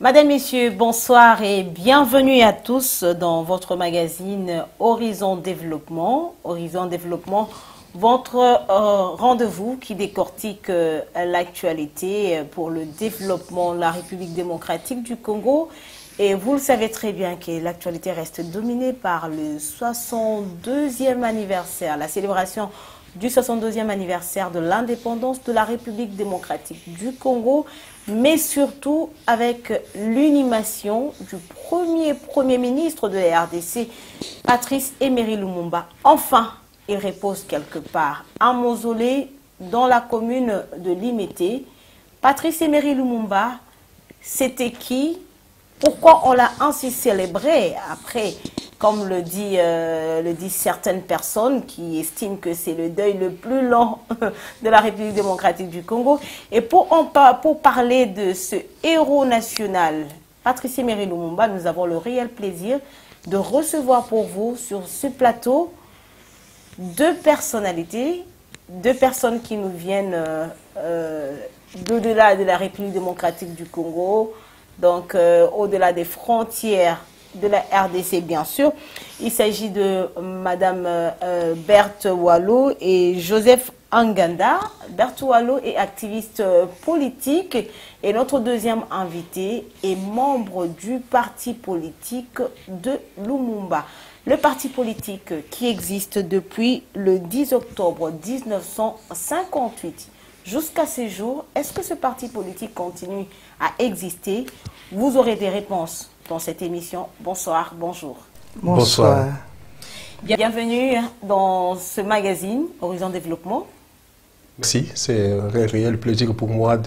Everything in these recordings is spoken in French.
Madame, Messieurs, bonsoir et bienvenue à tous dans votre magazine Horizon Développement. Horizon Développement, votre rendez-vous qui décortique l'actualité pour le développement de la République démocratique du Congo. Et vous le savez très bien que l'actualité reste dominée par le 62e anniversaire, la célébration du 62e anniversaire de l'indépendance de la République démocratique du Congo, mais surtout avec l'inhumation du premier ministre de la RDC, Patrice Emery Lumumba. Enfin, il repose quelque part un mausolée dans la commune de Limete. Patrice Emery Lumumba, c'était qui? Pourquoi on l'a ainsi célébré après, comme le disent certaines personnes qui estiment que c'est le deuil le plus long de la République démocratique du Congo. Et pour parler de ce héros national, Patrice Emery Lumumba, nous avons le réel plaisir de recevoir pour vous sur ce plateau deux personnalités, deux personnes qui nous viennent d'au-delà de la République démocratique du Congo, donc au-delà des frontières de la RDC, bien sûr. Il s'agit de Madame Berthe Wallo et Joseph Anganda. Berthe Wallo est activiste politique et notre deuxième invité est membre du parti politique de Lumumba. Le parti politique qui existe depuis le 10 octobre 1958. Jusqu'à ce jour, est-ce que ce parti politique continue à exister? Vous aurez des réponses dans cette émission. Bonsoir, bonjour. Bonsoir. Bienvenue dans ce magazine Horizon Développement. Merci, c'est un réel plaisir pour moi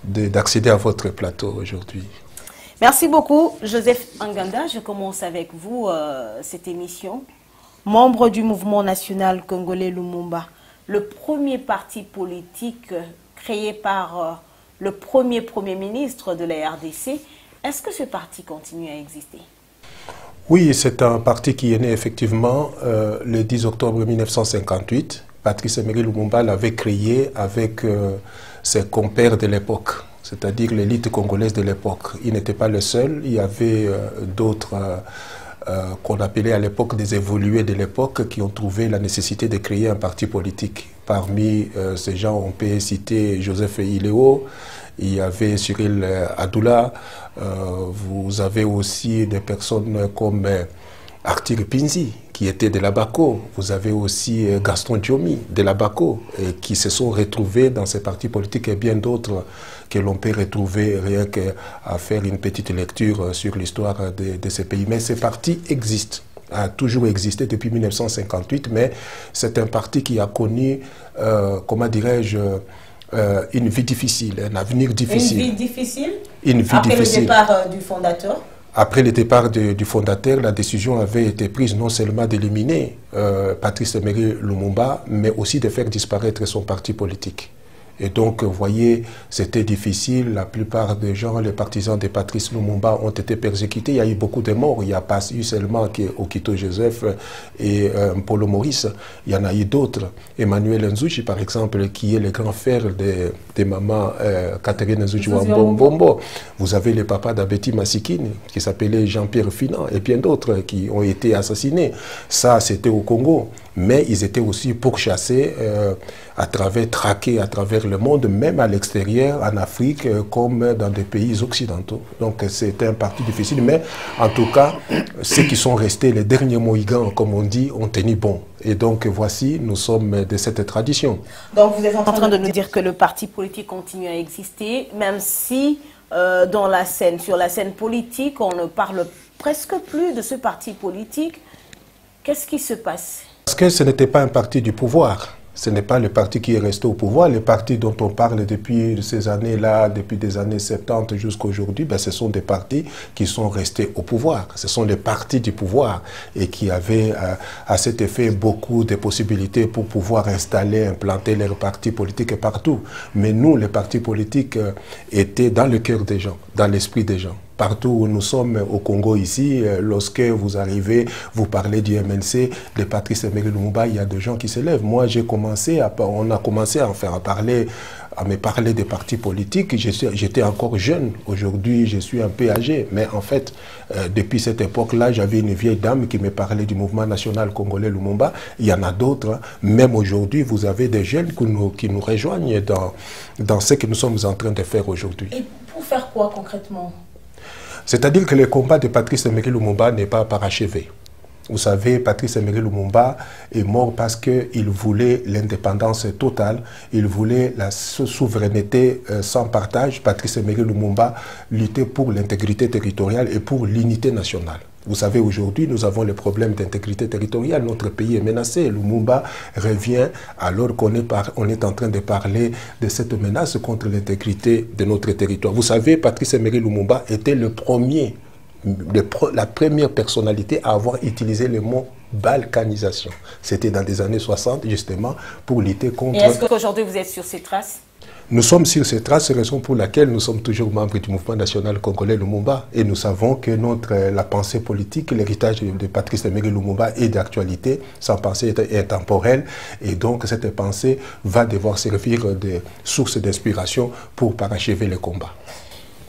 d'accéder à votre plateau aujourd'hui. Merci beaucoup, Joseph Anganda. Je commence avec vous cette émission. Membre du mouvement national congolais Lumumba, le premier parti politique créé par le premier ministre de la RDC. Est-ce que ce parti continue à exister? Oui, c'est un parti qui est né effectivement le 10 octobre 1958. Patrice Emery Lumumba l'avait créé avec ses compères de l'époque, c'est-à-dire l'élite congolaise de l'époque. Il n'était pas le seul, il y avait d'autres qu'on appelait à l'époque des évolués de l'époque qui ont trouvé la nécessité de créer un parti politique. Parmi ces gens, on peut citer Joseph Iléo, il y avait Cyril Adoula, vous avez aussi des personnes comme Arthur Pinzi, qui était de l'Abaco. Vous avez aussi Gaston Diomi de l'Abaco, qui se sont retrouvés dans ces partis politiques et bien d'autres que l'on peut retrouver rien qu'à faire une petite lecture sur l'histoire de ces pays. Mais ces partis existent, a toujours existé depuis 1958, mais c'est un parti qui a connu, comment dirais-je, une vie difficile, un avenir difficile. Une vie difficile? Une vie après difficile. Le départ du fondateur? Après le départ du fondateur, la décision avait été prise non seulement d'éliminer Patrice Emery Lumumba, mais aussi de faire disparaître son parti politique. Et donc, vous voyez, c'était difficile. La plupart des gens, les partisans de Patrice Lumumba, ont été persécutés. Il y a eu beaucoup de morts. Il n'y a pas eu seulement Okito Joseph et Paulo Maurice. Il y en a eu d'autres. Emmanuel Nzouchi, par exemple, qui est le grand frère de maman Catherine Nzouchi Wambombo. Vous avez le papa d'Abeti Massikine, qui s'appelait Jean-Pierre Finan, et bien d'autres qui ont été assassinés. Ça, c'était au Congo. Mais ils étaient aussi pourchassés traqués à travers le monde, même à l'extérieur, en Afrique, comme dans des pays occidentaux. Donc c'était un parti difficile, mais en tout cas, ceux qui sont restés, les derniers Mohicans, comme on dit, ont tenu bon. Et donc voici, nous sommes de cette tradition. Donc vous êtes en train de nous dire que le parti politique continue à exister, même si sur la scène politique, on ne parle presque plus de ce parti politique. Qu'est-ce qui se passe? Parce que ce n'était pas un parti du pouvoir. Ce n'est pas le parti qui est resté au pouvoir. Les partis dont on parle depuis ces années-là, depuis des années 70 jusqu'à aujourd'hui, ben, ce sont des partis qui sont restés au pouvoir. Ce sont les partis du pouvoir et qui avaient à cet effet beaucoup de possibilités pour pouvoir installer, implanter leurs partis politiques partout. Mais nous, les partis politiques étaient dans le cœur des gens, dans l'esprit des gens. Partout où nous sommes au Congo ici, lorsque vous arrivez, vous parlez du MNC, de Patrice Emery Lumumba, il y a des gens qui se lèvent. Moi, on a commencé à me parler des partis politiques. J'étais encore jeune. Aujourd'hui, je suis un peu âgé. Mais en fait, depuis cette époque-là, j'avais une vieille dame qui me parlait du mouvement national congolais Lumumba. Il y en a d'autres. Hein. Même aujourd'hui, vous avez des jeunes qui nous rejoignent dans ce que nous sommes en train de faire aujourd'hui. Et pour faire quoi concrètement? C'est-à-dire que le combat de Patrice Emery Lumumba n'est pas parachevé. Vous savez, Patrice Emery Lumumba est mort parce qu'il voulait l'indépendance totale, il voulait la souveraineté sans partage. Patrice Emery Lumumba luttait pour l'intégrité territoriale et pour l'unité nationale. Vous savez, aujourd'hui, nous avons le problème d'intégrité territoriale. Notre pays est menacé. Lumumba revient alors qu'on est en train de parler de cette menace contre l'intégrité de notre territoire. Vous savez, Patrice Emery Lumumba était la première personnalité à avoir utilisé le mot balkanisation. C'était dans les années 60, justement, pour lutter contre... Et est-ce qu'aujourd'hui, vous êtes sur ces traces? Nous sommes sur ces traces, raison pour laquelle nous sommes toujours membres du mouvement national congolais Lumumba. Et nous savons que la pensée politique, l'héritage de Patrice Emery Lumumba est d'actualité. Sa pensée est intemporelle. Et donc, cette pensée va devoir servir de source d'inspiration pour parachever le combat.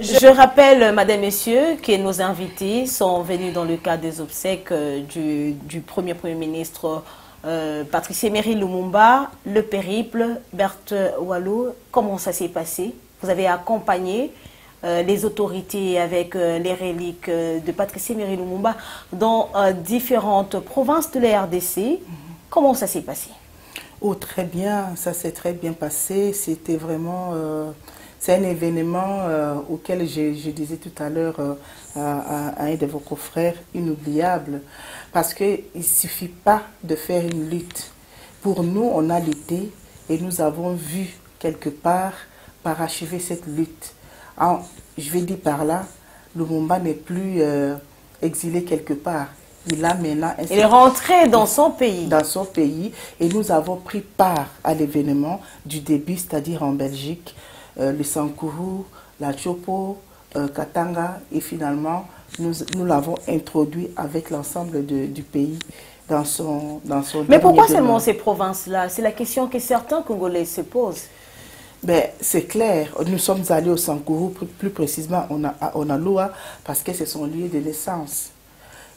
Je rappelle, Madame, Messieurs, que nos invités sont venus dans le cadre des obsèques du premier ministre Patrice Emery Lumumba, le périple, Berthe Wallou. Comment ça s'est passé? Vous avez accompagné les autorités avec les reliques de Patrice Emery Lumumba dans différentes provinces de la RDC. Comment ça s'est passé? Oh, très bien, ça s'est très bien passé. C'était vraiment... c'est un événement auquel je disais tout à l'heure à un de vos confrères, inoubliable. Parce qu'il ne suffit pas de faire une lutte. Pour nous, on a lutté et nous avons vu quelque part parachever cette lutte. Je vais dire par là, Lumumba n'est plus exilé quelque part. Il est rentré dans son pays. Dans son pays. Et nous avons pris part à l'événement du début, c'est-à-dire en Belgique. Le Sankourou, la Chopo, Katanga, et finalement, nous l'avons introduit avec l'ensemble du pays dans son Mais pourquoi seulement ces provinces-là? C'est la question que certains Congolais se posent. Ben, c'est clair. Nous sommes allés au Sankourou, plus précisément à Onaloa, parce que c'est son lieu de naissance.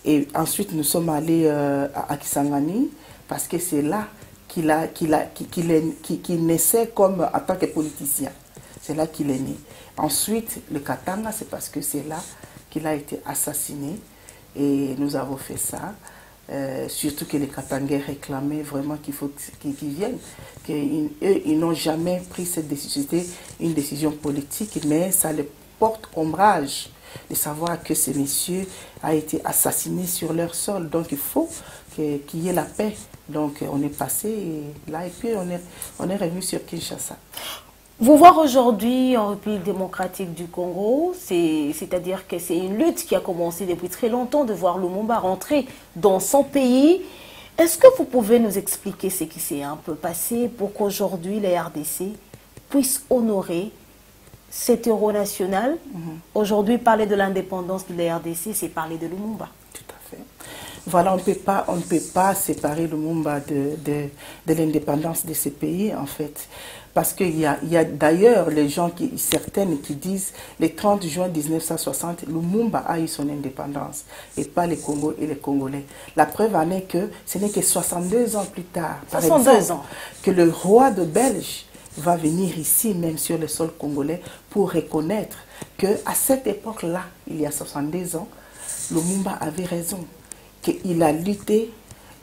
Et ensuite, nous sommes allés à Kisangani, parce que c'est là qu'il naissait comme en tant que politicien. C'est là qu'il est né. Ensuite, le Katanga, c'est parce que c'est là qu'il a été assassiné. Et nous avons fait ça. Surtout que les Katangais réclamaient vraiment qu'il faut qu'ils viennent. Ils n'ont jamais pris cette décision. C'était une décision politique, mais ça les porte ombrage de savoir que ces messieurs ont été assassinés sur leur sol. Donc il faut qu'il y ait la paix. Donc on est passé là et puis on est revenu sur Kinshasa. Vous voir aujourd'hui en République démocratique du Congo, c'est-à-dire que c'est une lutte qui a commencé depuis très longtemps de voir Lumumba rentrer dans son pays. Est-ce que vous pouvez nous expliquer ce qui s'est un peu passé pour qu'aujourd'hui la RDC puisse honorer cet héros national? Aujourd'hui, parler de l'indépendance de la RDC, c'est parler de Lumumba. Tout à fait. Voilà, on ne peut pas séparer Lumumba de l'indépendance de ce pays, en fait. Parce qu'il y a d'ailleurs les gens, certaines qui disent le 30 juin 1960, Lumumba a eu son indépendance et pas les Congos et les Congolais. La preuve en est que ce n'est que 62 ans plus tard, par exemple, que le roi de Belge va venir ici, même sur le sol congolais, pour reconnaître qu'à cette époque-là, il y a 62 ans, Lumumba avait raison, qu'il a lutté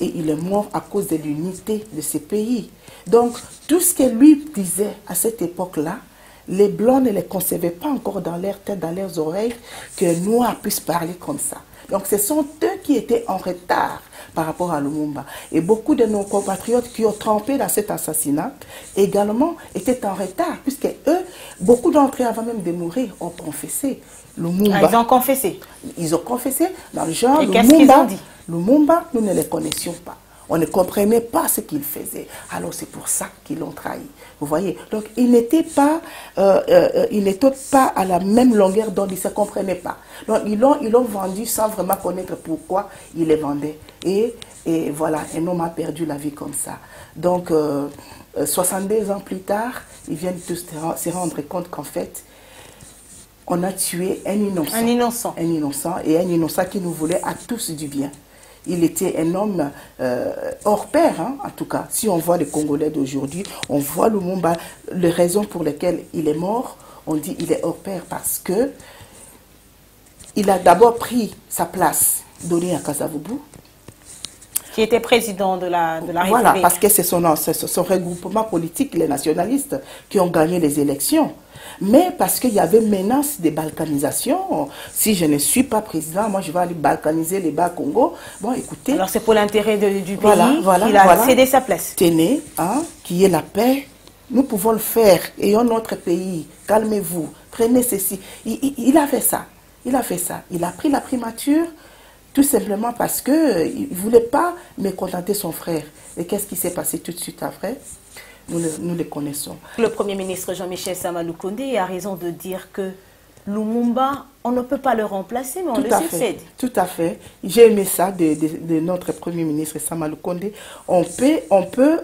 et il est mort à cause de l'unité de ce pays. Donc, tout ce que lui disait à cette époque-là, les Blancs ne les concevaient pas encore dans leur tête, dans leurs oreilles, que Noirs puissent parler comme ça. Donc, ce sont eux qui étaient en retard par rapport à Lumumba. Et beaucoup de nos compatriotes qui ont trempé dans cet assassinat également étaient en retard, puisque eux, beaucoup d'entre eux, avant même de mourir, ont confessé. Lumumba, ils ont confessé. Ils ont confessé dans le genre. Et qu'est-ce qu'ils ont dit? Lumumba, nous ne les connaissions pas. On ne comprenait pas ce qu'il faisait. Alors c'est pour ça qu'ils l'ont trahi. Vous voyez? Donc ils n'étaient pas à la même longueur d'onde, ils ne se comprenaient pas. Donc ils l'ont vendu sans vraiment connaître pourquoi ils les vendaient. Et voilà, un homme a perdu la vie comme ça. Donc 62 ans plus tard, ils viennent tous se rendre compte qu'en fait, on a tué un innocent. Un innocent. Un innocent, et un innocent qui nous voulait à tous du bien. Il était un homme hors pair, hein, en tout cas. Si on voit les Congolais d'aujourd'hui, on voit Lumumba, les raisons pour lesquelles il est mort, on dit qu'il est hors pair parce que il a d'abord pris sa place donnée à Kasavubu, qui était président de la République. Voilà, parce que c'est son regroupement politique, les nationalistes, qui ont gagné les élections. Mais parce qu'il y avait menace de balkanisation. Si je ne suis pas président, moi je vais aller balkaniser les Bas-Congo. Bon, écoutez. Alors c'est pour l'intérêt du pays qu'il a cédé sa place. Tenez, hein, qu'il y ait la paix. Nous pouvons le faire. Ayons notre pays. Calmez-vous. Prenez ceci. Il a fait ça. Il a fait ça. Il a pris la primature. Tout simplement parce qu'il ne voulait pas mécontenter son frère. Et qu'est-ce qui s'est passé tout de suite après? Nous les connaissons. Le Premier ministre Jean-Michel Sama Lukonde a raison de dire que Lumumba, on ne peut pas le remplacer, mais on le succède. Tout à fait. J'ai aimé ça de notre Premier ministre Sama Lukonde. On peut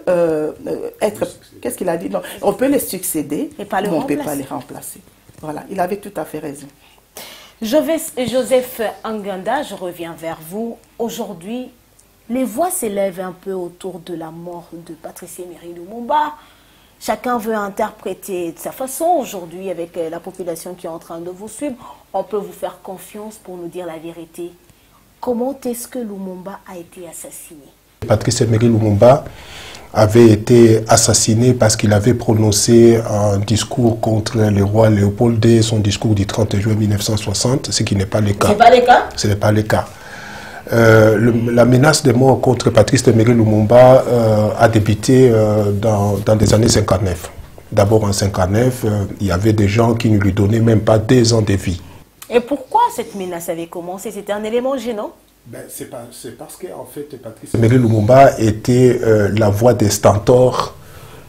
être... Qu'est-ce qu'il a dit? Non, on peut les succéder, mais on ne peut pas les remplacer. Voilà, il avait tout à fait raison. Joseph Anganda, je reviens vers vous. Aujourd'hui, les voix s'élèvent un peu autour de la mort de Patrice Emery Lumumba. Chacun veut interpréter de sa façon. Aujourd'hui, avec la population qui est en train de vous suivre, on peut vous faire confiance pour nous dire la vérité. Comment est-ce que Lumumba a été assassiné? Patrice Emery Lumumba avait été assassiné parce qu'il avait prononcé un discours contre le roi Léopold II, son discours du 30 juin 1960, ce qui n'est pas le cas. Ce n'est pas le cas? Ce n'est pas le cas. La menace de mort contre Patrice Emery Lumumba a débuté dans les années 59. D'abord en 59, il y avait des gens qui ne lui donnaient même pas 2 ans de vie. Et pourquoi cette menace avait commencé? C'était un élément gênant? C'est parce que en fait, Patrice Emery Lumumba était la voix des stentors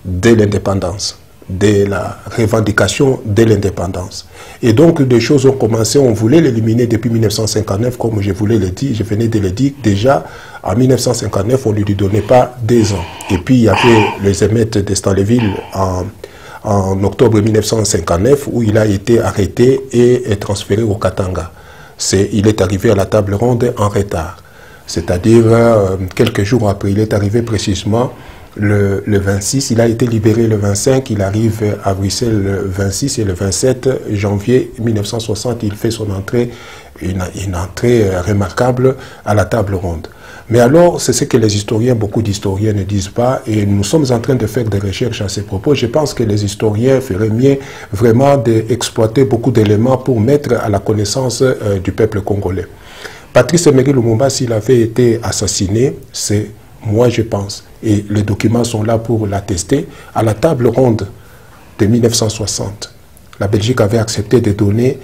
de l'indépendance, de la revendication de l'indépendance. Et donc, des choses ont commencé, on voulait l'éliminer depuis 1959, comme je venais de le dire. Déjà, en 1959, on ne lui donnait pas 2 ans. Et puis, il y avait les émeutes de Stanleyville en octobre 1959, où il a été arrêté et transféré au Katanga. Il est arrivé à la table ronde en retard. C'est-à-dire, quelques jours après, il est arrivé précisément le 26, il a été libéré le 25, il arrive à Bruxelles le 26 et le 27 janvier 1960, il fait son entrée, une entrée remarquable à la table ronde. Mais alors, c'est ce que les historiens, beaucoup d'historiens ne disent pas, et nous sommes en train de faire des recherches à ces propos. Je pense que les historiens feraient mieux vraiment d'exploiter beaucoup d'éléments pour mettre à la connaissance du peuple congolais. Patrice Emery Lumumba, s'il avait été assassiné, c'est moi je pense, et les documents sont là pour l'attester, à la table ronde de 1960, la Belgique avait accepté de donner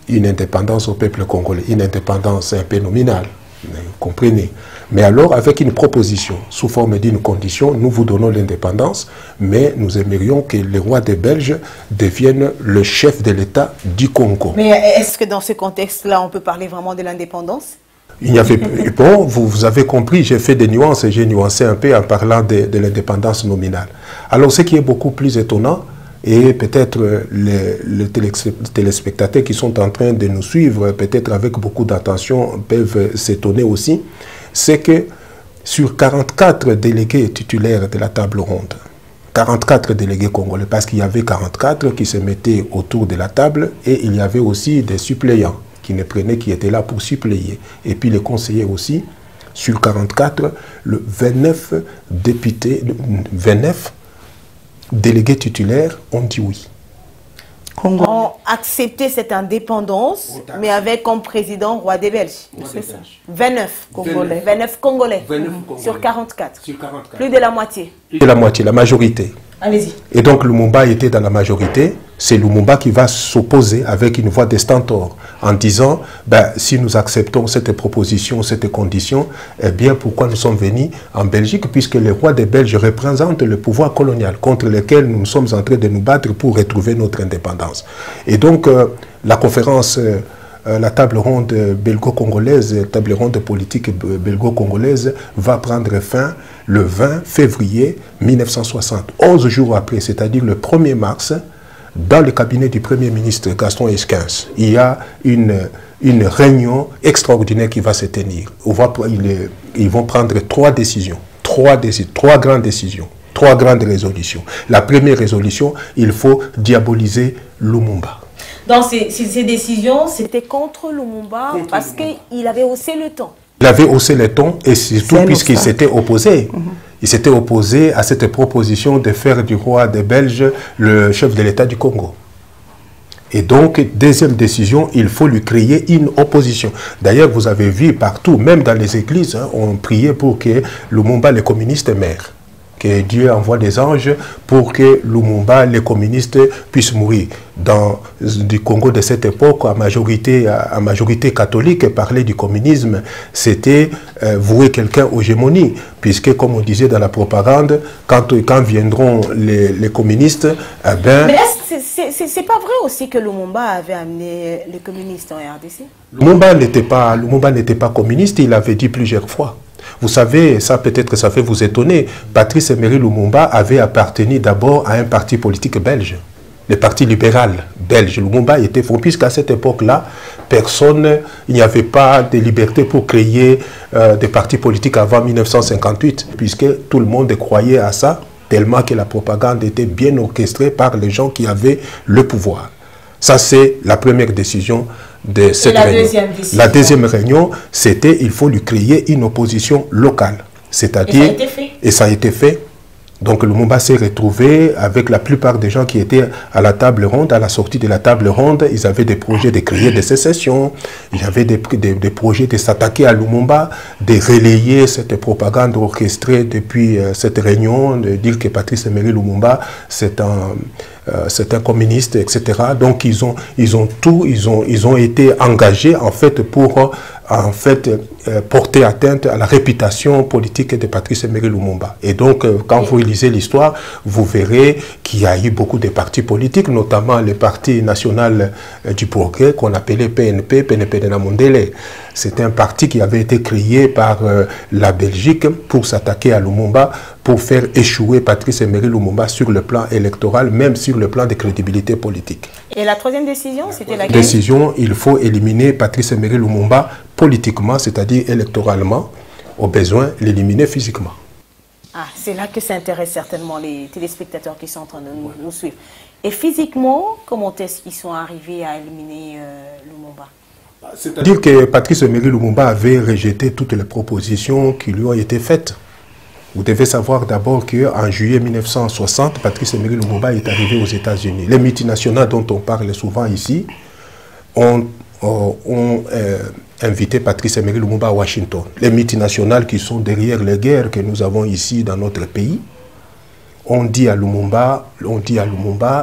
une indépendance au peuple congolais, une indépendance un peu nominale, vous comprenez. Mais alors, avec une proposition, sous forme d'une condition, nous vous donnons l'indépendance, mais nous aimerions que le roi des Belges devienne le chef de l'État du Congo. Mais est-ce que dans ce contexte-là, on peut parler vraiment de l'indépendance? Il n'y avait bon, vous avez compris, j'ai fait des nuances et j'ai nuancé un peu en parlant de l'indépendance nominale. Alors, ce qui est beaucoup plus étonnant, et peut-être les téléspectateurs qui sont en train de nous suivre, peut-être avec beaucoup d'attention, peuvent s'étonner aussi, c'est que sur 44 délégués titulaires de la table ronde, 44 délégués congolais, parce qu'il y avait 44 qui se mettaient autour de la table, et il y avait aussi des suppléants qui étaient là pour suppléer. Et puis les conseillers aussi, sur 44, le 29 délégués titulaires ont dit oui. Ont accepté cette indépendance, mais avec comme président roi des Belges. C'est ça. 29 Congolais. 29 Congolais. Sur 44. Plus de la moitié. Plus de la moitié, la majorité. Allez-y. Et donc Lumumba était dans la majorité. c'est Lumumba qui va s'opposer avec une voix d'estentor en disant si nous acceptons cette proposition, cette condition, eh bien pourquoi nous sommes venus en Belgique, puisque les rois des Belges représentent le pouvoir colonial contre lequel nous sommes en train de nous battre pour retrouver notre indépendance. Et donc la conférence, la table ronde belgo-congolaise, table ronde politique belgo-congolaise va prendre fin le 20 février 1960, 11 jours après, c'est-à-dire le 1er mars. Dans le cabinet du Premier ministre Gaston Esquins, il y a une réunion extraordinaire qui va se tenir. Ils vont prendre trois décisions, trois grandes décisions, trois grandes résolutions. La première résolution, il faut diaboliser Lumumba. Dans ces décisions, c'était contre Lumumba parce qu'il avait haussé le ton. Il avait haussé le ton et surtout puisqu'il s'était opposé. Il s'était opposé à cette proposition de faire du roi des Belges le chef de l'État du Congo. Et donc, deuxième décision, il faut lui créer une opposition. D'ailleurs, vous avez vu partout, même dans les églises, on priait pour que Lumumba, les communistes, meurent. Que Dieu envoie des anges pour que Lumumba, les communistes, puissent mourir. Dans du Congo de cette époque, à majorité catholique, parler du communisme, c'était vouer quelqu'un aux gémonies. Puisque, comme on disait dans la propagande, quand viendront les communistes, Mais c'est pas vrai aussi que Lumumba avait amené les communistes en RDC? Lumumba n'était pas communiste, il l'avait dit plusieurs fois. Vous savez, ça peut-être ça fait vous étonner, Patrice Emery Lumumba avait appartenu d'abord à un parti politique belge, le Parti libéral belge. Lumumba était faux, puisqu'à cette époque-là, il n'y avait pas de liberté pour créer des partis politiques avant 1958, puisque tout le monde croyait à ça, tellement que la propagande était bien orchestrée par les gens qui avaient le pouvoir. Ça, c'est la première décision de cette réunion. La deuxième réunion, c'était il faut lui créer une opposition locale. C'est-à-dire, et ça a été fait. Donc Lumumba s'est retrouvé avec la plupart des gens qui étaient à la table ronde. À la sortie de la table ronde, ils avaient des projets de créer des sécessions, il y avait des projets de s'attaquer à Lumumba, de relayer cette propagande orchestrée depuis cette réunion, de dire que Patrice Emery Lumumba c'est un communiste, etc. Donc ils ont été engagés en fait pour porter atteinte à la réputation politique de Patrice Emery Lumumba. Et donc, quand vous lisez l'histoire, vous verrez qu'il y a eu beaucoup de partis politiques, notamment le Parti national du progrès, qu'on appelait PNP, PNP de Namondele. C'est un parti qui avait été créé par la Belgique pour s'attaquer à Lumumba, pour faire échouer Patrice Emery Lumumba sur le plan électoral, même sur le plan de crédibilité politique. Et la troisième décision, c'était laquelle? Décision, il faut éliminer Patrice Emery Lumumba politiquement, c'est-à-dire électoralement, au besoin, l'éliminer physiquement. Ah, c'est là que s'intéressent certainement les téléspectateurs qui sont en train de nous suivre. Et physiquement, comment est-ce qu'ils sont arrivés à éliminer Lumumba? C'est-à-dire que Patrice Emery Lumumba avait rejeté toutes les propositions qui lui ont été faites. Vous devez savoir d'abord qu'en juillet 1960, Patrice Emery Lumumba est arrivé aux États-Unis. Les multinationales dont on parle souvent ici ont invité Patrice Emery Lumumba à Washington. Les multinationales qui sont derrière les guerres que nous avons ici dans notre pays, on dit à Lumumba,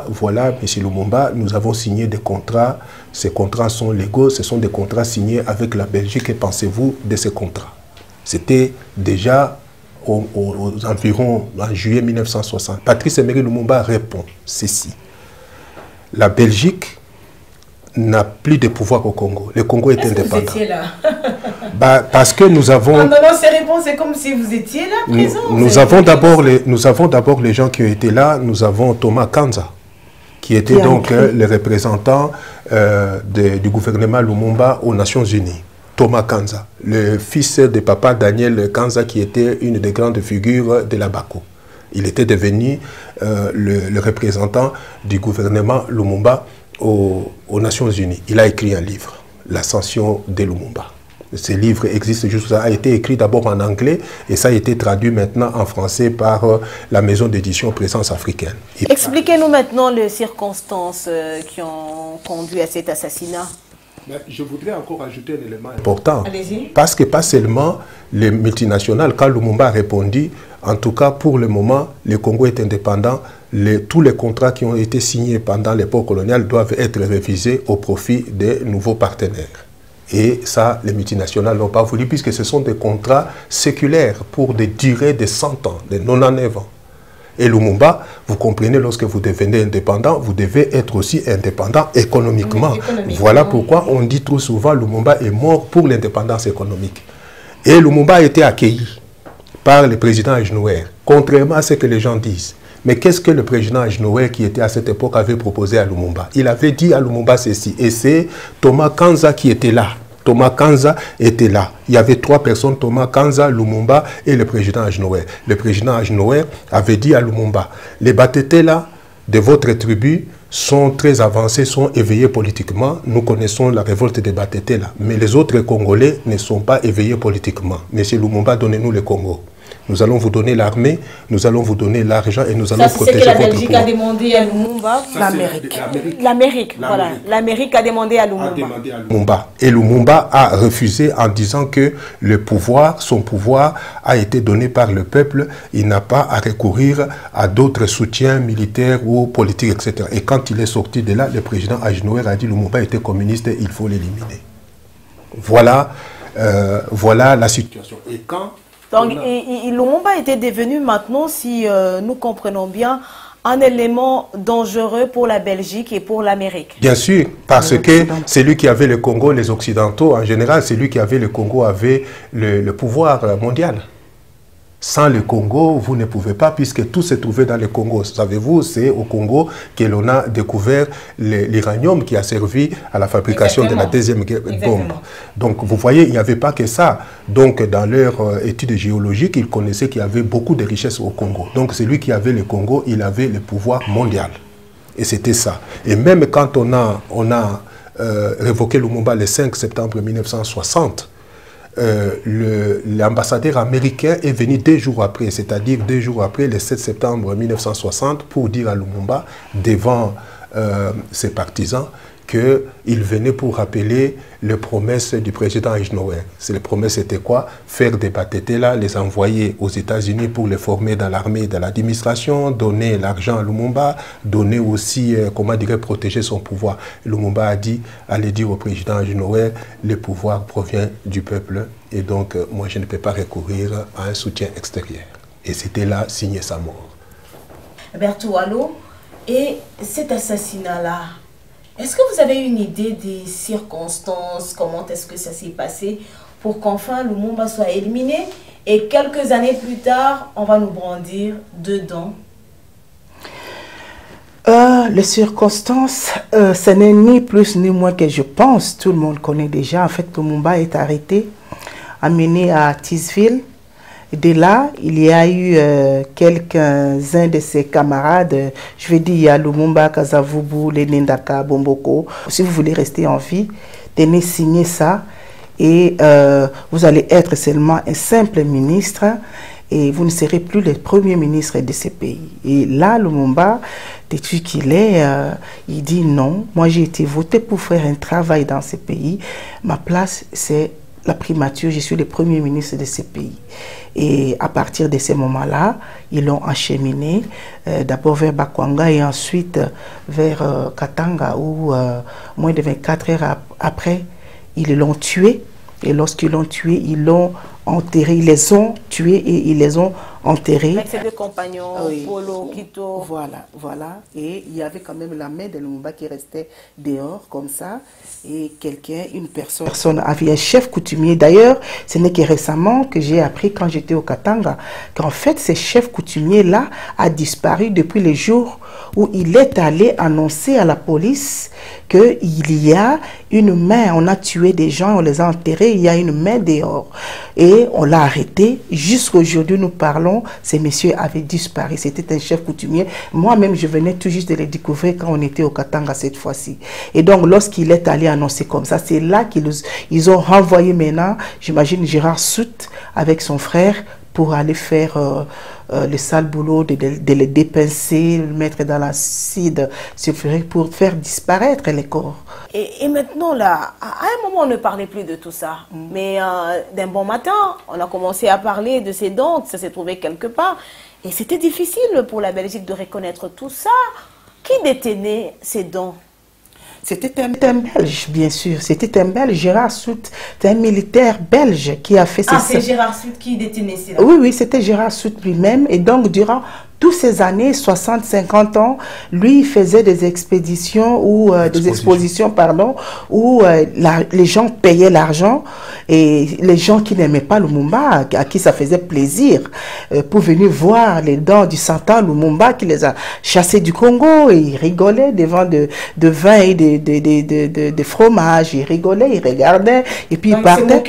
voilà, monsieur Lumumba, nous avons signé des contrats, ces contrats sont légaux, ce sont des contrats signés avec la Belgique, que pensez-vous de ces contrats? C'était déjà aux environs en juillet 1960. Patrice Emery Lumumba répond ceci: la Belgique n'a plus de pouvoir au Congo. Le Congo est indépendant. Vous étiez là? Parce que nous avons... En donnant ces réponses, c'est comme si vous étiez là, présent. Nous avons d'abord les gens qui ont été là. Nous avons Thomas Kanza, qui était donc le représentant du gouvernement Lumumba aux Nations Unies. Thomas Kanza, le fils de papa Daniel Kanza, qui était une des grandes figures de la Bako. Il était devenu le représentant du gouvernement Lumumba aux Nations Unies. Il a écrit un livre, L'Ascension de Lumumba. Ce livre existe juste, ça a été écrit d'abord en anglais et ça a été traduit maintenant en français par la maison d'édition Présence africaine. Expliquez-nous maintenant les circonstances qui ont conduit à cet assassinat. Je voudrais encore ajouter un élément important. Parce que pas seulement les multinationales, quand Lumumba a répondu, en tout cas pour le moment, le Congo est indépendant, tous les contrats qui ont été signés pendant l'époque coloniale doivent être révisés au profit des nouveaux partenaires. Et ça, les multinationales n'ont pas voulu, puisque ce sont des contrats séculaires pour des durées de 100 ans, de 99 ans. Et Lumumba, vous comprenez, lorsque vous devenez indépendant, vous devez être aussi indépendant économiquement. Voilà pourquoi on dit trop souvent Lumumba est mort pour l'indépendance économique. Et Lumumba a été accueilli par le président Agenouer, contrairement à ce que les gens disent. Mais qu'est-ce que le président Agenouer, qui était à cette époque, avait proposé à Lumumba? Il avait dit à Lumumba ceci, et c'est Thomas Kanza qui était là. Thomas Kanza était là. Il y avait 3 personnes, Thomas Kanza, Lumumba et le président Agenouer. Le président Agenouer avait dit à Lumumba, les Batete là, de votre tribu, sont très avancés, sont éveillés politiquement. Nous connaissons la révolte des Batete là. Mais les autres Congolais ne sont pas éveillés politiquement. Monsieur Lumumba, donnez-nous le Congo. Nous allons vous donner l'armée, nous allons vous donner l'argent et nous allons protéger votre pouvoir. C'est ce que la Belgique a demandé à Lumumba. L'Amérique, voilà. L'Amérique a demandé à Lumumba. Et Lumumba a refusé en disant que le pouvoir, son pouvoir a été donné par le peuple. Il n'a pas à recourir à d'autres soutiens militaires ou politiques, etc. Et quand il est sorti de là, le président Agenouer a dit Lumumba était communiste, il faut l'éliminer. Voilà, voilà la situation. Et quand... Donc, Lumumba était devenu maintenant, si nous comprenons bien, un élément dangereux pour la Belgique et pour l'Amérique. Bien sûr, parce que celui qui avait le Congo, les Occidentaux, en général, celui qui avait le Congo avait le pouvoir mondial. Sans le Congo, vous ne pouvez pas, puisque tout se trouvait dans le Congo. Savez-vous, c'est au Congo que l'on a découvert l'uranium qui a servi à la fabrication de la deuxième bombe. Donc, vous voyez, il n'y avait pas que ça. Donc, dans leur étude géologique, ils connaissaient qu'il y avait beaucoup de richesses au Congo. Donc, celui qui avait le Congo, il avait le pouvoir mondial. Et c'était ça. Et même quand on a révoqué Lumumba le 5 septembre 1960, l'ambassadeur américain est venu 2 jours après, c'est-à-dire 2 jours après, le 7 septembre 1960, pour dire à Lumumba, devant ses partisans, qu'il venait pour rappeler les promesses du président Agenouer. Les promesses étaient quoi? Faire des Batete là, les envoyer aux États-Unis pour les former dans l'armée de l'administration, donner l'argent à Lumumba, donner aussi, comment dirais, protéger son pouvoir. Lumumba a dit, allez dire au président Agenouer, le pouvoir provient du peuple et donc moi je ne peux pas recourir à un soutien extérieur. Et c'était là signer sa mort. Bertou Allo, et cet assassinat-là, est-ce que vous avez une idée des circonstances, comment est-ce que ça s'est passé pour qu'enfin Lumumba soit éliminé et quelques années plus tard, on va nous brandir dedans? Les circonstances, ce n'est ni plus ni moins que je pense. Tout le monde connaît déjà. En fait, Lumumba est arrêté, amené à Tisville. De là, il y a eu quelques-uns de ses camarades, je vais dire, il y a Lumumba, Kasavubu, Lenendaka, Bomboko. Si vous voulez rester en vie, tenez signer ça et vous allez être seulement un simple ministre et vous ne serez plus le premier ministre de ce pays. Et là, Lumumba, têtu qu'il est, il dit non, moi j'ai été voté pour faire un travail dans ce pays, ma place c'est la primature, je suis le premier ministre de ce pays. Et à partir de ce moment-là, ils l'ont acheminé d'abord vers Bakwanga et ensuite vers Katanga où moins de 24 heures après, ils l'ont tué. Et lorsqu'ils l'ont tué, ils l'ont enterré. Ils les ont tués et ils les ont enterrés. Avec ses 2 compagnons, oui. Polo, Kito. Voilà, voilà. Et il y avait quand même la main de Lumumba qui restait dehors comme ça. Et quelqu'un, une personne avait un chef coutumier. D'ailleurs, ce n'est que récemment que j'ai appris quand j'étais au Katanga qu'en fait, ce chef coutumier-là a disparu depuis le jour où il est allé annoncer à la police qu'il y a une main, on a tué des gens, on les a enterrés, il y a une main dehors. Et on l'a arrêté. Jusqu'aujourd'hui, nous parlons, ces messieurs avaient disparu. C'était un chef coutumier. Moi-même, je venais tout juste de les découvrir quand on était au Katanga cette fois-ci. Et donc, lorsqu'il est allé annoncer comme ça, c'est là qu'ils ont renvoyé maintenant, j'imagine, Gérard Sout avec son frère pour aller faire le sale boulot de les dépincer, le mettre dans l'acide sulfurique pour faire disparaître les corps. Et maintenant, là, à un moment, on ne parlait plus de tout ça. Mais d'un bon matin, on a commencé à parler de ces dents, ça s'est trouvé quelque part. Et c'était difficile pour la Belgique de reconnaître tout ça. Qui détenait ces dons? C'était un Belge, bien sûr. C'était un Belge, Gérard Soult. C'est un militaire belge qui a fait... Ah, c'est Gérard Soult qui détenait cela? Oui, oui, c'était Gérard Soult lui-même. Et donc, durant toutes ces années, 60, 50 ans, lui, il faisait des expéditions ou des expositions, pardon, où les gens payaient l'argent et les gens qui n'aimaient pas Lumumba, à qui ça faisait plaisir, pour venir voir les dents du Santa Lumumba qui les a chassés du Congo, et ils rigolaient devant de vin et de fromage, ils rigolaient, ils regardaient et puis ils partaient.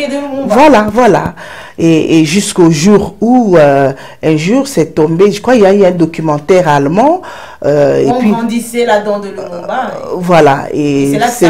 Voilà, voilà. Et jusqu'au jour où un jour c'est tombé, je crois il y a eu un documentaire allemand. On brandissait la dent de Lumumba. Voilà, et c'est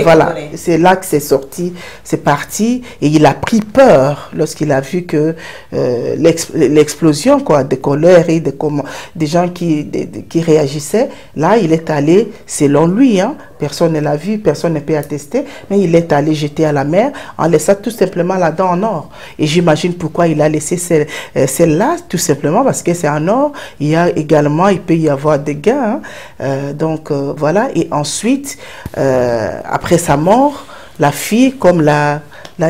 voilà, c'est là que c'est sorti, c'est parti, et il a pris peur lorsqu'il a vu que l'explosion quoi, de colère et des gens qui réagissaient. Là, il est allé, selon lui, hein, personne ne l'a vu, personne ne peut attester, mais il est allé jeter à la mer en laissant tout simplement la dent en or. Et j'imagine pourquoi il a laissé celle-là, tout simplement parce que c'est en or. Il y a également, il peut y avoir des gains. Hein. Voilà. Et ensuite, après sa mort, la fille, comme l'a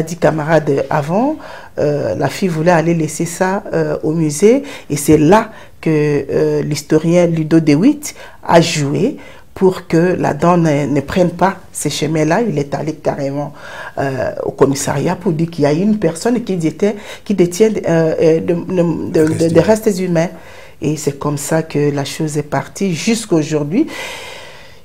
dit camarade avant, la fille voulait aller laisser ça au musée. Et c'est là que l'historien Ludo De Witt a joué pour que la dent ne prenne pas ces chemins-là. Il est allé carrément au commissariat pour dire qu'il y a une personne qui détient des restes humains. Et c'est comme ça que la chose est partie jusqu'à aujourd'hui.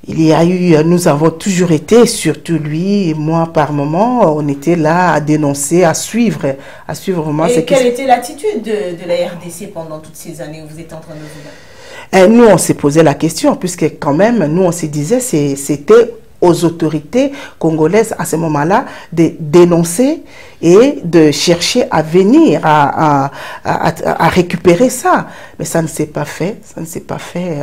Il y a eu, nous avons toujours été, surtout lui et moi par moment, on était là à dénoncer, à suivre vraiment. Et quelle était l'attitude de la RDC pendant toutes ces années où vous êtes en train de vous... Nous, on s'est posé la question, puisque quand même, nous, on se disait, c'était aux autorités congolaises à ce moment-là de dénoncer et de chercher à venir à récupérer ça. Mais ça ne s'est pas fait, ça ne s'est pas fait.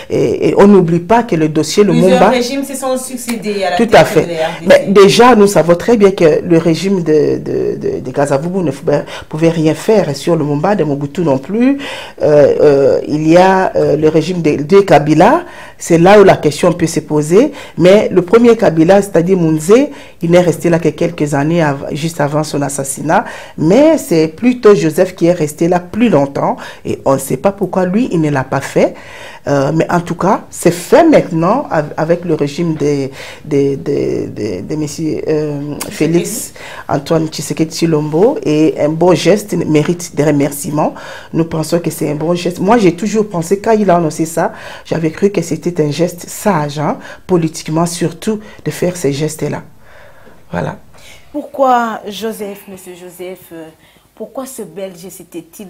Et on n'oublie pas que le dossier Lumumba... Plusieurs régimes se sont succédés à la tête tout à fait. de la RDC. Mais déjà, nous savons très bien que le régime de Kasavubu ne pouvait rien faire sur Lumumba, de Mobutu non plus. Il y a le régime de Kabila, c'est là où la question peut se poser. Mais le premier Kabila, c'est-à-dire Mounzé, il n'est resté là que quelques années juste avant son assassinat, mais c'est plutôt Joseph qui est resté là plus longtemps et on ne sait pas pourquoi lui il ne l'a pas fait, mais en tout cas c'est fait maintenant avec le régime de monsieur Félix Antoine Tshisekedi Tshilombo, et un beau geste mérite des remerciements. Nous pensons que c'est un bon geste. Moi j'ai toujours pensé, quand il a annoncé ça, j'avais cru que c'était un geste sage, hein, politiquement surtout, de faire ces gestes là. Voilà. Pourquoi Joseph, monsieur Joseph, pourquoi ce Belge s'était-il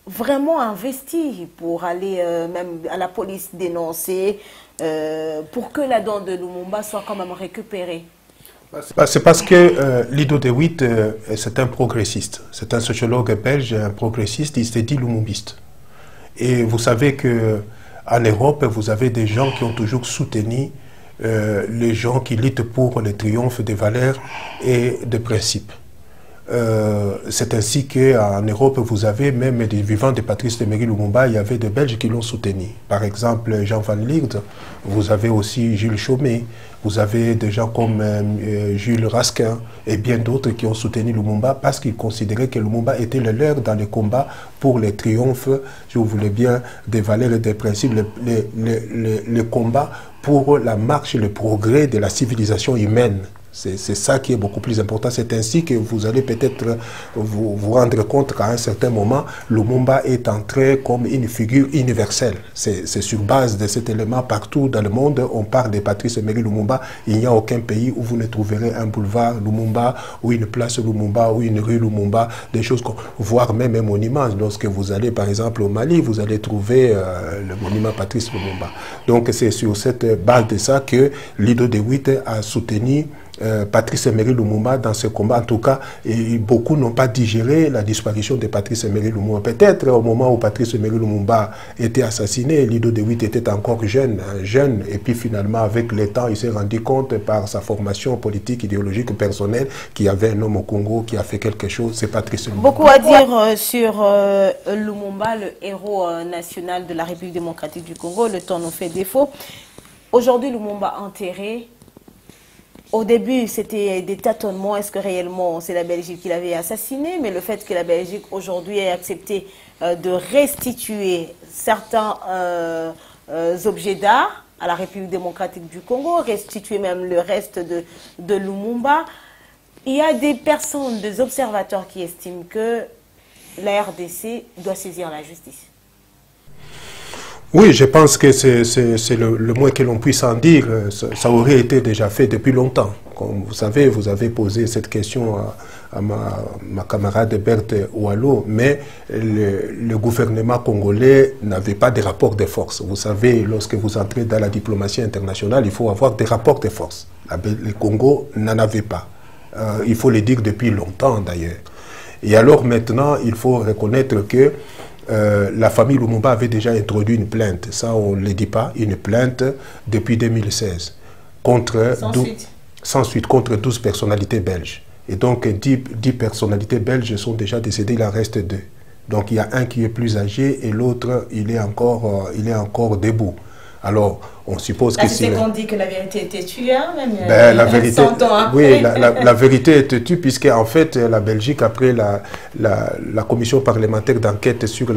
vraiment investi pour aller même à la police dénoncer, pour que la dent de Lumumba soit quand même récupérée? C'est parce que Ludo De Witt, c'est un progressiste. C'est un sociologue belge, un progressiste, il s'est dit lumumbiste. Et vous savez qu'en Europe, vous avez des gens qui ont toujours soutenu les gens qui luttent pour le triomphe des valeurs et des principes. C'est ainsi qu'en Europe, vous avez même des vivants de Patrice Emery Lumumba, il y avait des Belges qui l'ont soutenu. Par exemple, Jean Van Lierde, vous avez aussi Jules Chaumet, vous avez des gens comme Jules Raskin et bien d'autres qui ont soutenu Lumumba parce qu'ils considéraient que Lumumba était le leur dans les combats pour le triomphe, si vous voulez bien, des valeurs et des principes, le combat pour la marche et le progrès de la civilisation humaine. C'est ça qui est beaucoup plus important. C'est ainsi que vous allez peut-être vous rendre compte qu'à un certain moment, Lumumba est entré comme une figure universelle. C'est sur base de cet élément partout dans le monde. On parle de Patrice Emery Lumumba. Il n'y a aucun pays où vous ne trouverez un boulevard Lumumba, ou une place Lumumba, ou une rue Lumumba, des choses comme, voire même un monument. Lorsque vous allez par exemple au Mali, vous allez trouver le monument Patrice Lumumba. Donc c'est sur cette base de ça que Ludo De Witt a soutenu Patrice Emery Lumumba dans ce combat. En tout cas, et beaucoup n'ont pas digéré la disparition de Patrice Emery Lumumba. Peut-être au moment où Patrice Emery Lumumba était assassiné, Lido de Witt était encore jeune, et puis finalement, avec le temps, il s'est rendu compte par sa formation politique, idéologique, personnelle, qu'il y avait un homme au Congo qui a fait quelque chose, c'est Patrice Lumumba. Beaucoup à dire sur Lumumba, le héros national de la République démocratique du Congo. Le temps nous fait défaut. Aujourd'hui, Lumumba enterré. Au début, c'était des tâtonnements. Est-ce que réellement c'est la Belgique qui l'avait assassiné? Mais le fait que la Belgique aujourd'hui ait accepté de restituer certains objets d'art à la République démocratique du Congo, restituer même le reste de Lumumba, il y a des personnes, des observateurs qui estiment que la RDC doit saisir la justice. Oui, je pense que c'est le moins que l'on puisse en dire. Ça aurait été déjà fait depuis longtemps. Comme vous savez, vous avez posé cette question à ma camarade Berthe Ouallo, mais le gouvernement congolais n'avait pas de rapport de force. Vous savez, lorsque vous entrez dans la diplomatie internationale, il faut avoir des rapports de force. Le Congo n'en avait pas. Il faut le dire depuis longtemps d'ailleurs. Et alors maintenant, il faut reconnaître que la famille Lumumba avait déjà introduit une plainte, ça on ne le dit pas, une plainte depuis 2016 contre sans suite contre 12 personnalités belges. Et donc 10 personnalités belges sont déjà décédées, il en reste 2. Donc il y a un qui est plus âgé et l'autre il est encore debout. Alors, on suppose que si... C'est qu'on dit que la vérité était tue, hein, même la vérité, 100 ans après. Oui, la vérité était tue, puisque en fait, la Belgique, après la commission parlementaire d'enquête sur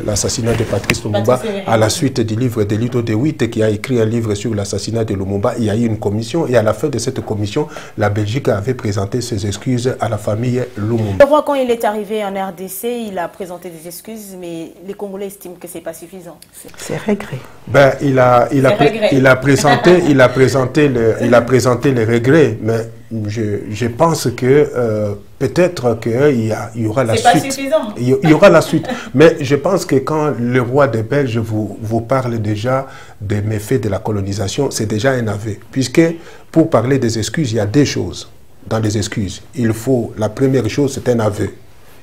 l'assassinat de Patrice Lumumba, à la suite du livre de Lido de Witt, qui a écrit un livre sur l'assassinat de Lumumba, il y a eu une commission, et à la fin de cette commission, la Belgique avait présenté ses excuses à la famille Lumumba. Je vois quand il est arrivé en RDC, il a présenté des excuses, mais les Congolais estiment que ce n'est pas suffisant. C'est regret. Ben, il a présenté les regrets, mais je pense que peut-être qu'il y aura la suite. Suffisant. Il y aura la suite. Mais je pense que quand le roi des Belges vous parle déjà des méfaits de la colonisation, c'est déjà un aveu. Puisque pour parler des excuses, il y a 2 choses dans les excuses. La première chose, c'est un aveu.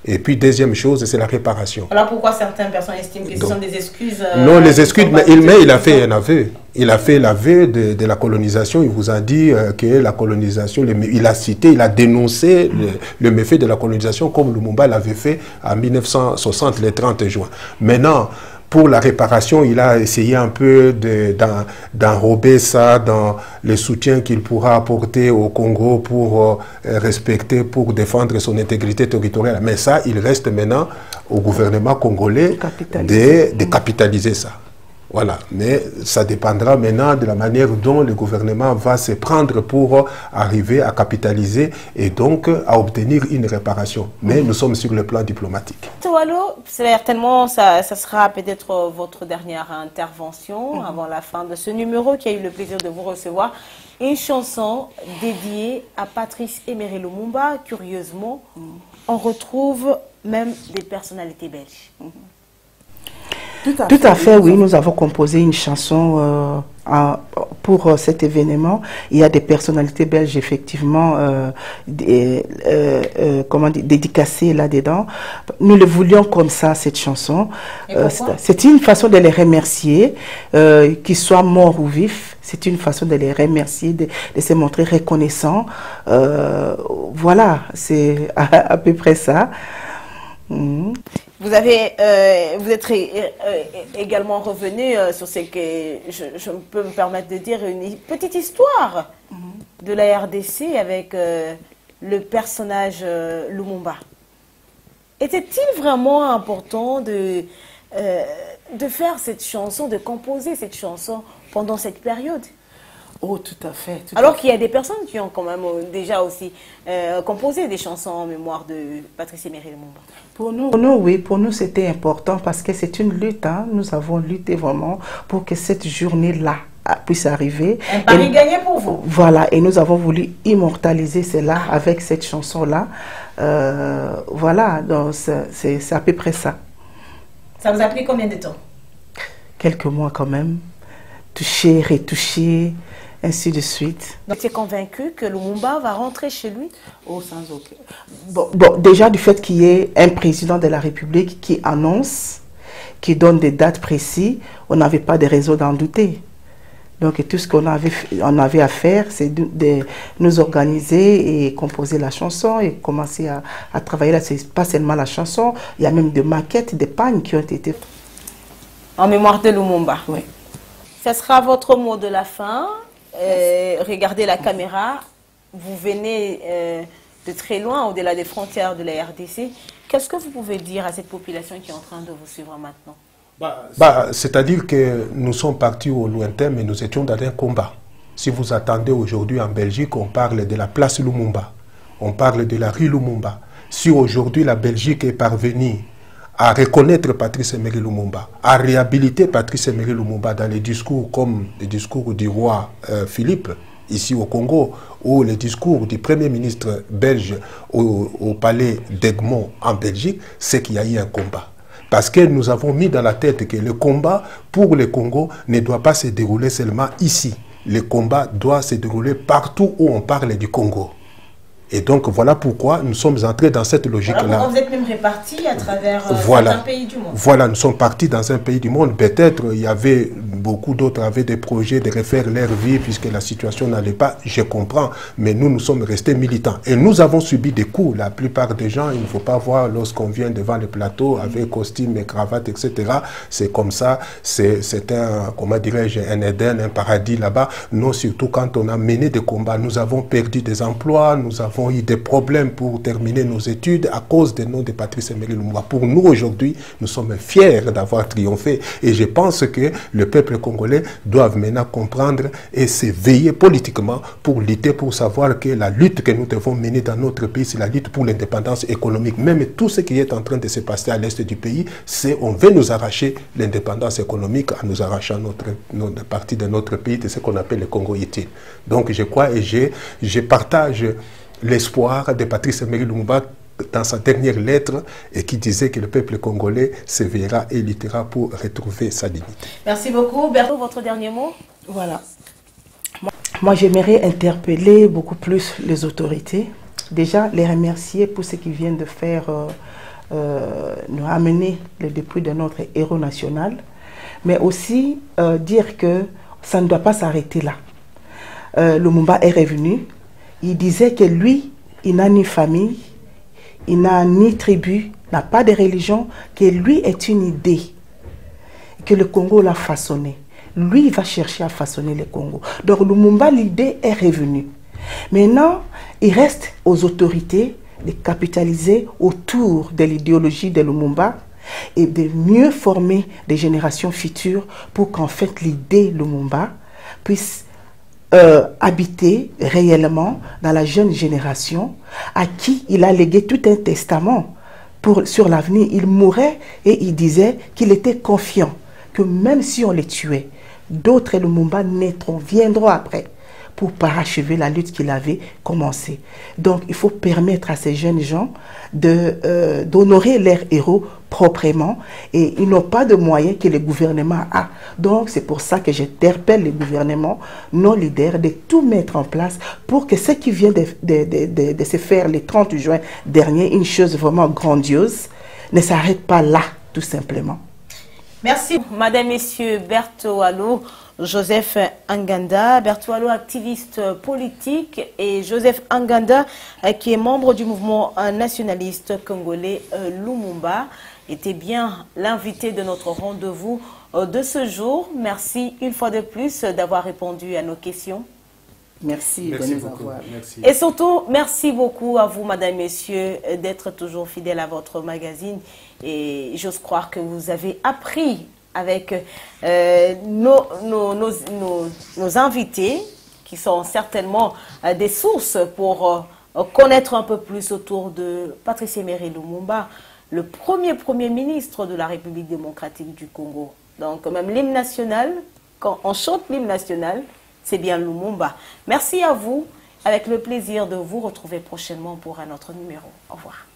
Et puis, deuxième chose, c'est la réparation. Alors, pourquoi certaines personnes estiment que ce sont des excuses non, les excuses, mais il a fait un aveu. Il a fait l'aveu de la colonisation. Il vous a dit que la colonisation, il a cité, il a dénoncé le méfait de la colonisation comme Lumumba l'avait fait en 1960, le 30 juin. Maintenant, pour la réparation, il a essayé un peu d'enrober ça dans le soutien qu'il pourra apporter au Congo pour respecter, pour défendre son intégrité territoriale. Mais ça, il reste maintenant au gouvernement congolais de capitaliser ça. Voilà, mais ça dépendra maintenant de la manière dont le gouvernement va se prendre pour arriver à capitaliser et donc à obtenir une réparation. Mais nous sommes sur le plan diplomatique. Ouallo, certainement, ça sera peut-être votre dernière intervention avant la fin de ce numéro qui a eu le plaisir de vous recevoir. Une chanson dédiée à Patrice Emery Lumumba. Curieusement, on retrouve même des personnalités belges. Tout à fait, oui. Nous avons composé une chanson pour cet événement. Il y a des personnalités belges, effectivement, dédicacées là-dedans. Nous le voulions comme ça, cette chanson. C'est une façon de les remercier, qu'ils soient morts ou vifs. C'est une façon de les remercier, de se montrer reconnaissants. Voilà, c'est à peu près ça. Vous êtes également revenu sur ce que je peux me permettre de dire, une petite histoire de la RDC avec le personnage Lumumba. Était-il vraiment important de faire cette chanson, de composer cette chanson pendant cette période? Oh, tout à fait. Alors qu'il y a des personnes qui ont quand même déjà aussi composé des chansons en mémoire de Patrice Emery Lumumba. Pour nous, oui, pour nous c'était important parce que c'est une lutte. Hein. Nous avons lutté vraiment pour que cette journée-là puisse arriver. Un pari gagné pour vous. Voilà, et nous avons voulu immortaliser cela avec cette chanson-là. Voilà, donc c'est à peu près ça. Ça vous a pris combien de temps? Quelques mois quand même. Toucher, retoucher. ainsi de suite. Donc tu es convaincu que Lumumba va rentrer chez lui? Oh, sans aucun. Bon, déjà du fait qu'il y ait un président de la République qui annonce, qui donne des dates précises, on n'avait pas de raison d'en douter. Donc tout ce qu'on avait à faire, c'est de nous organiser et composer la chanson et commencer à travailler là. C'est pas seulement la chanson, il y a même des maquettes, des pagnes qui ont été... En mémoire de Lumumba. Oui. Ce sera votre mot de la fin. Regardez la caméra. Vous venez de très loin, au-delà des frontières de la RDC. Qu'est-ce que vous pouvez dire à cette population qui est en train de vous suivre maintenant? C'est-à-dire que nous sommes partis au lointain, mais nous étions dans un combat. Si vous attendez aujourd'hui en Belgique, on parle de la place Lumumba, on parle de la rue Lumumba. Si aujourd'hui la Belgique est parvenue à reconnaître Patrice Emery Lumumba, à réhabiliter Patrice Emery Lumumba dans les discours comme le discours du roi Philippe, ici au Congo, ou le discours du Premier ministre belge au palais d'Egmont en Belgique, c'est qu'il y a eu un combat. Parce que nous avons mis dans la tête que le combat pour le Congo ne doit pas se dérouler seulement ici. Le combat doit se dérouler partout où on parle du Congo. Et donc voilà pourquoi nous sommes entrés dans cette logique-là. Voilà, vous êtes même répartis à travers certains pays du monde. Voilà, nous sommes partis dans un pays du monde. Peut-être il y avait beaucoup d'autres avaient des projets de refaire leur vie puisque la situation n'allait pas. Je comprends, mais nous sommes restés militants. Et nous avons subi des coups. La plupart des gens, il ne faut pas voir lorsqu'on vient devant le plateau avec costume et cravate, etc. C'est comme ça. C'est un, comment dirais-je, un Éden, un paradis là-bas. Non, surtout quand on a mené des combats, nous avons perdu des emplois, nous avons eu des problèmes pour terminer nos études à cause des noms de Patrice Emery Lumumba. Pour nous, aujourd'hui, nous sommes fiers d'avoir triomphé. Et je pense que le peuple congolais doit maintenant comprendre et s'éveiller politiquement pour lutter, pour savoir que la lutte que nous devons mener dans notre pays, c'est la lutte pour l'indépendance économique. Même tout ce qui est en train de se passer à l'est du pays, c'est on veut nous arracher l'indépendance économique en nous arrachant notre partie de notre pays, de ce qu'on appelle le Congo utile. Donc je crois et je partage l'espoir de Patrice Emery Lumumba dans sa dernière lettre et qui disait que le peuple congolais s'éveillera et luttera pour retrouver sa dignité. Merci beaucoup. Berto, votre dernier mot? Voilà. Moi, j'aimerais interpeller beaucoup plus les autorités. Déjà, les remercier pour ce qu'ils viennent de faire, nous ramener le dépouille de notre héros national, mais aussi dire que ça ne doit pas s'arrêter là. Lumumba est revenu. Il disait que lui, il n'a ni famille, il n'a ni tribu, n'a pas de religion, que lui est une idée, que le Congo l'a façonné. Lui, il va chercher à façonner le Congo. Donc Lumumba, l'idée est revenue. Maintenant, il reste aux autorités de capitaliser autour de l'idéologie de Lumumba et de mieux former des générations futures pour qu'en fait l'idée Lumumba puisse habiter réellement dans la jeune génération à qui il a légué tout un testament sur l'avenir. Il mourait et il disait qu'il était confiant que même si on les tuait, d'autres Lumumba naîtront, viendront après pour parachever la lutte qu'il avait commencée. Donc il faut permettre à ces jeunes gens d'honorer leurs héros proprement et ils n'ont pas de moyens que le gouvernement a. Donc c'est pour ça que j'interpelle les gouvernements, nos leaders, de tout mettre en place pour que ce qui vient de se faire le 30 juin dernier, une chose vraiment grandiose, ne s'arrête pas là, tout simplement. Merci, Madame, Messieurs, Berto Allo, Joseph Anganda. Berto Allo, activiste politique, et Joseph Anganda, qui est membre du mouvement nationaliste congolais Lumumba, était bien l'invité de notre rendez-vous de ce jour. Merci une fois de plus d'avoir répondu à nos questions. Merci de nous avoir. Merci. Et surtout, merci beaucoup à vous, Madame, Messieurs, d'être toujours fidèles à votre magazine. Et j'ose croire que vous avez appris avec nos invités, qui sont certainement des sources pour connaître un peu plus autour de Patrice Emery Lumumba, le premier ministre de la République démocratique du Congo. Donc même l'hymne national, quand on chante l'hymne national, c'est bien Lumumba. Merci à vous, avec le plaisir de vous retrouver prochainement pour un autre numéro. Au revoir.